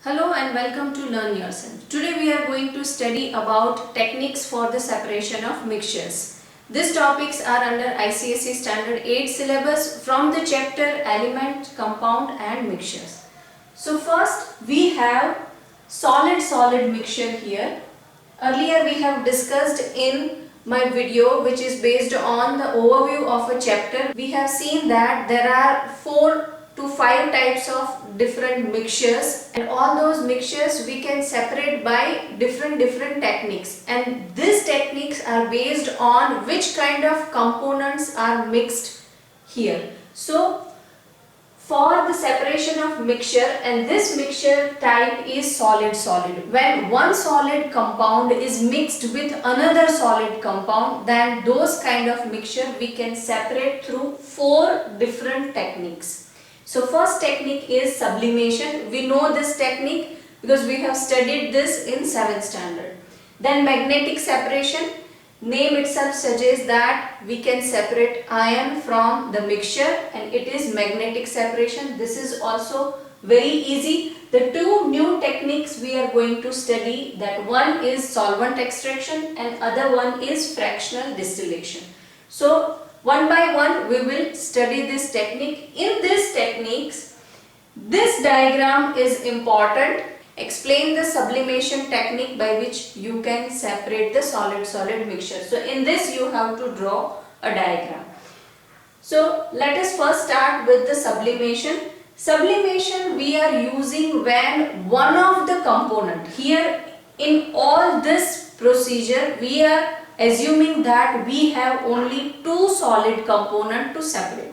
Hello and welcome to Learn Yourself. Today we are going to study about techniques for the separation of mixtures. These topics are under ICSE Standard 8 syllabus from the chapter Element, Compound and Mixtures. So first we have solid-solid mixture here. Earlier we have discussed in my video which is based on the overview of a chapter. We have seen that there are 4 to 5 types of different mixtures, and all those mixtures we can separate by different techniques, and these techniques are based on which kind of components are mixed here. So for the separation of mixture, and this mixture type is solid-solid. When one solid compound is mixed with another solid compound, then those kind of mixture we can separate through 4 different techniques. So first technique is sublimation. We know this technique because we have studied this in 7th standard. Then magnetic separation. Name itself suggests that we can separate ion from the mixture, and it is magnetic separation. This is also very easy. The 2 new techniques we are going to study, that one is solvent extraction and other one is fractional distillation. So one by one we will study this technique. In these techniques, this diagram is important. Explain the sublimation technique by which you can separate the solid-solid mixture. So in this you have to draw a diagram. So let us first start with the sublimation. Sublimation we are using when one of the component, here in all this procedure we are assuming that we have only 2 solid components to separate.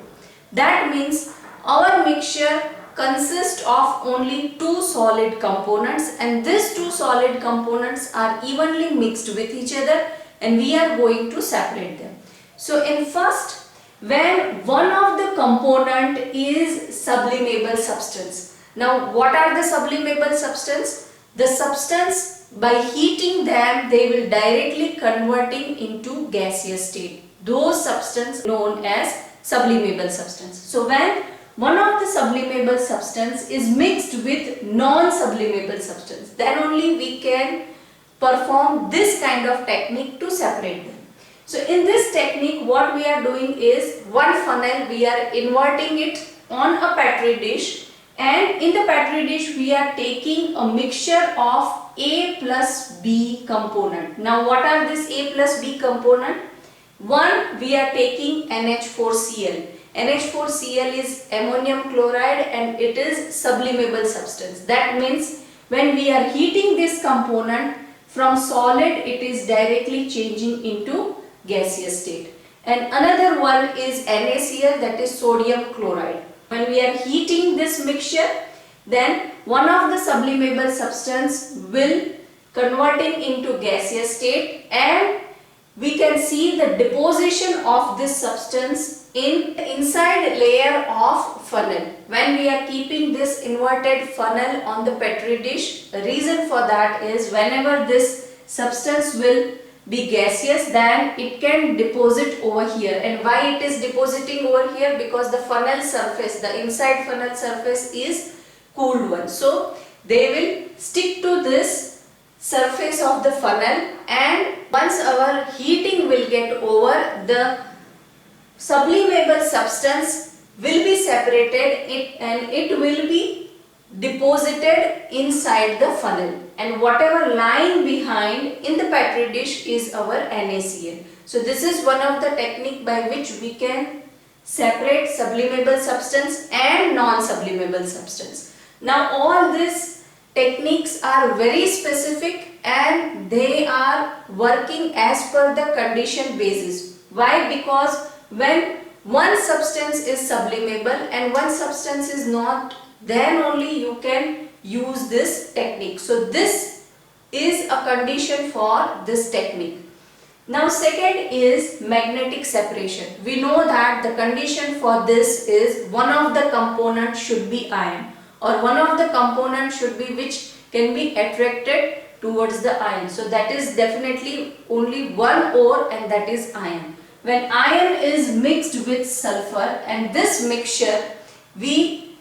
That means our mixture consists of only 2 solid components, and these 2 solid components are evenly mixed with each other, and we are going to separate them. So in first, when one of the component is sublimable substance. Now what are the sublimable substance? The substance, by heating them, they will directly converting into gaseous state. Those substance known as sublimable substance. So when one of the sublimable substance is mixed with non-sublimable substance, then only we can perform this kind of technique to separate them. So in this technique what we are doing is, one funnel we are inverting it on a petri dish, and in the petri dish we are taking a mixture of A plus B component. Now what are this A plus B component? One, we are taking NH4Cl. NH4Cl is ammonium chloride and it is sublimable substance. That means when we are heating this component from solid, it is directly changing into gaseous state. And another one is NaCl, that is sodium chloride. When we are heating this mixture, then one of the sublimable substance will converting into gaseous state, and we can see the deposition of this substance in the inside layer of funnel. When we are keeping this inverted funnel on the petri dish, the reason for that is whenever this substance will be gaseous, then it can deposit over here. And why it is depositing over here? Because the funnel surface, the inside funnel surface is cooled one. So they will stick to this surface of the funnel, and once our heating will get over, the sublimable substance will be separated and it will be deposited inside the funnel, and whatever lying behind in the petri dish is our NaCl. So this is one of the technique by which we can separate sublimable substance and non-sublimable substance. Now all these techniques are very specific and they are working as per the condition basis. Why? Because when one substance is sublimable and one substance is not, then only you can use this technique. So this is a condition for this technique. Now second is magnetic separation. We know that the condition for this is one of the components should be ion, or one of the components should be which can be attracted towards the ion. So that is definitely only one ore, and that is ion. When ion is mixed with sulfur, and this mixture we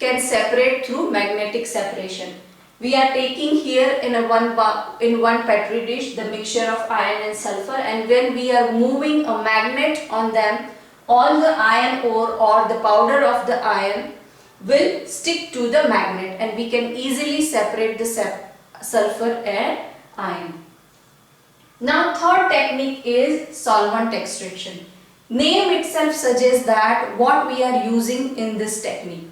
can separate through magnetic separation. We are taking here in one petri dish the mixture of iron and sulfur, and when we are moving a magnet on them, all the iron ore or the powder of the iron will stick to the magnet, and we can easily separate the sulfur and iron. Now third technique is solvent extraction. Name itself suggests that what we are using in this technique.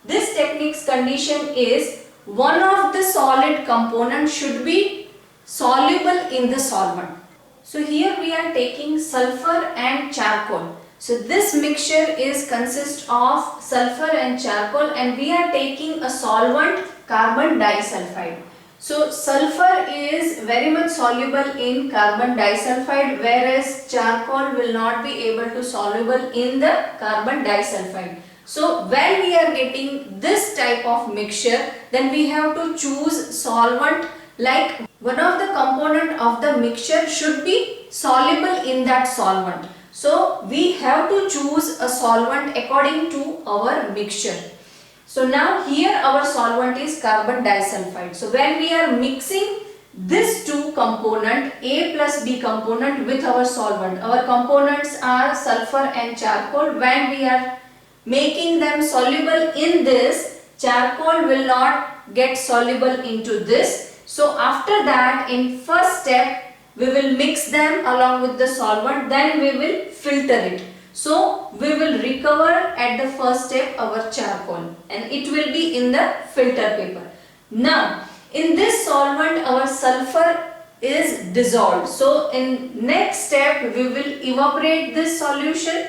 This technique's condition is one of the solid components should be soluble in the solvent. So here we are taking sulfur and charcoal. So this mixture consists of sulfur and charcoal, and we are taking a solvent, carbon disulfide. So sulfur is very much soluble in carbon disulfide, whereas charcoal will not be able to soluble in the carbon disulfide. So when we are getting this type of mixture, then we have to choose solvent, like one of the component of the mixture should be soluble in that solvent. So we have to choose a solvent according to our mixture. So now here our solvent is carbon disulfide. So when we are mixing this two component, A plus B component, with our solvent, our components are sulfur and charcoal. When we are making them soluble in this, charcoal will not get soluble into this. So after that, in first step, we will mix them along with the solvent, then we will filter it. So we will recover at the first step our charcoal, and it will be in the filter paper. Now in this solvent our sulfur is dissolved. So in next step we will evaporate this solution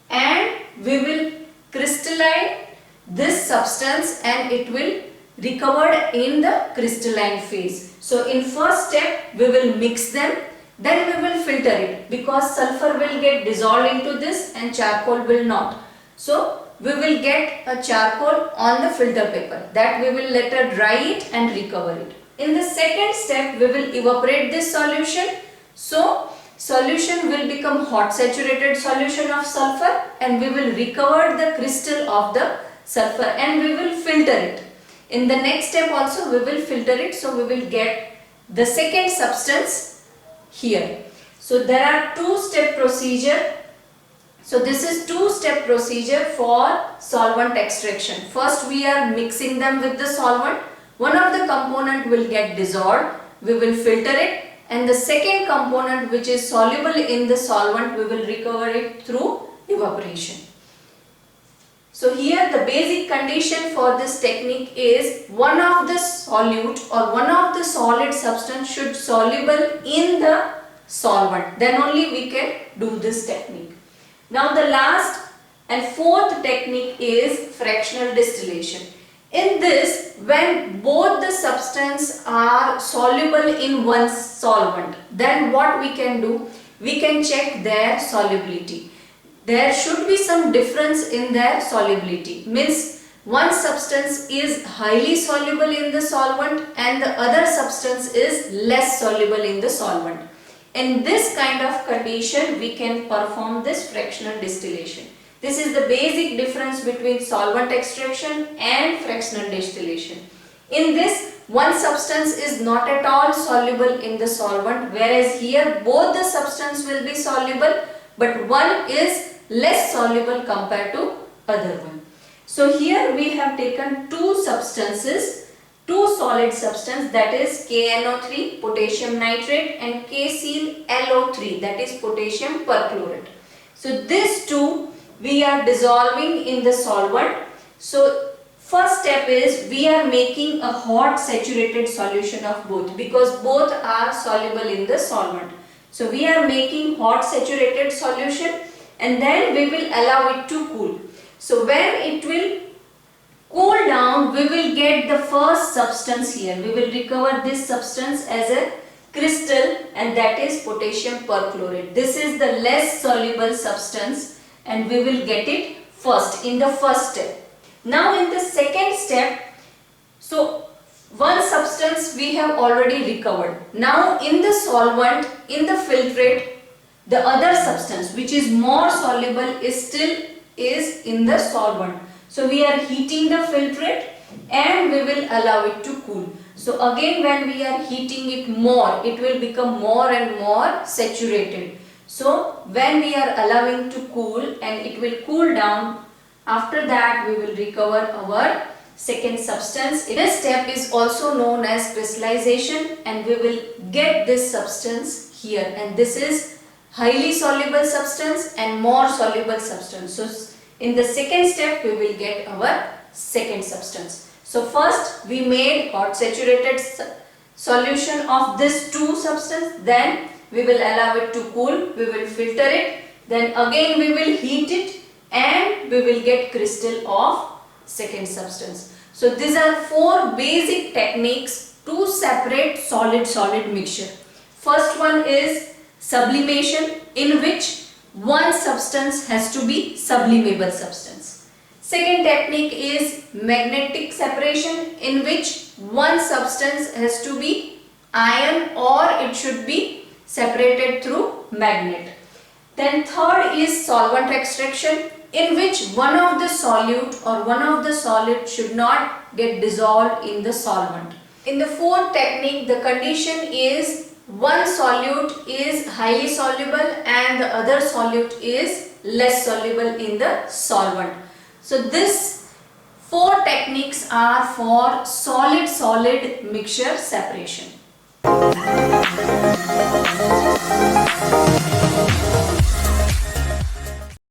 and we will crystalline this substance, and it will recovered in the crystalline phase. So in first step we will mix them, then we will filter it, because sulfur will get dissolved into this and charcoal will not. So we will get a charcoal on the filter paper, that we will later dry it and recover it. In the second step we will evaporate this solution. So solution will become hot saturated solution of sulfur, and we will recover the crystal of the sulfur and we will filter it. In the next step also we will filter it, so we will get the second substance here. So there are two-step procedure. So this is two-step procedure for solvent extraction. First we are mixing them with the solvent. One of the component will get dissolved. We will filter it, and the second component, which is soluble in the solvent, we will recover it through evaporation. So here the basic condition for this technique is one of the solute or one of the solid substance should soluble in the solvent. Then only we can do this technique. Now the last and fourth technique is fractional distillation. In this, when both the substance are soluble in one solvent, then what we can do? We can check their solubility. There should be some difference in their solubility. Means one substance is highly soluble in the solvent and the other substance is less soluble in the solvent. In this kind of condition, we can perform this fractional distillation. This is the basic difference between solvent extraction and fractional distillation. In this, one substance is not at all soluble in the solvent, whereas here both the substance will be soluble, but one is less soluble compared to other one. So here we have taken two substances, two solid substance, that is KNO3 potassium nitrate and KClO3, that is potassium perchlorate. So these two we are dissolving in the solvent. So first step is we are making a hot saturated solution of both, because both are soluble in the solvent. So we are making hot saturated solution, and then we will allow it to cool. So when it will cool down, we will get the first substance here. We will recover this substance as a crystal, and that is potassium perchlorate. This is the less soluble substance, and we will get it first in the first step. Now in the second step, so one substance we have already recovered. Now in the solvent, in the filtrate, the other substance which is more soluble is still in the solvent. So we are heating the filtrate and we will allow it to cool. So again, when we are heating it more, it will become more and more saturated. So when we are allowing to cool and it will cool down, after that we will recover our second substance. This step is also known as crystallization, and we will get this substance here, and this is highly soluble substance and more soluble substance. So in the second step we will get our second substance. So first we made hot saturated solution of this two substance, then we will allow it to cool, we will filter it, then again we will heat it and we will get crystal of second substance. So these are four basic techniques to separate solid mixture. First one is sublimation, in which one substance has to be sublimable substance. Second technique is magnetic separation, in which one substance has to be iron or it should be separated through magnet. Then third is solvent extraction, in which one of the solute or one of the solid should not get dissolved in the solvent. In the fourth technique, the condition is one solute is highly soluble and the other solute is less soluble in the solvent. So these four techniques are for solid-solid mixture separation.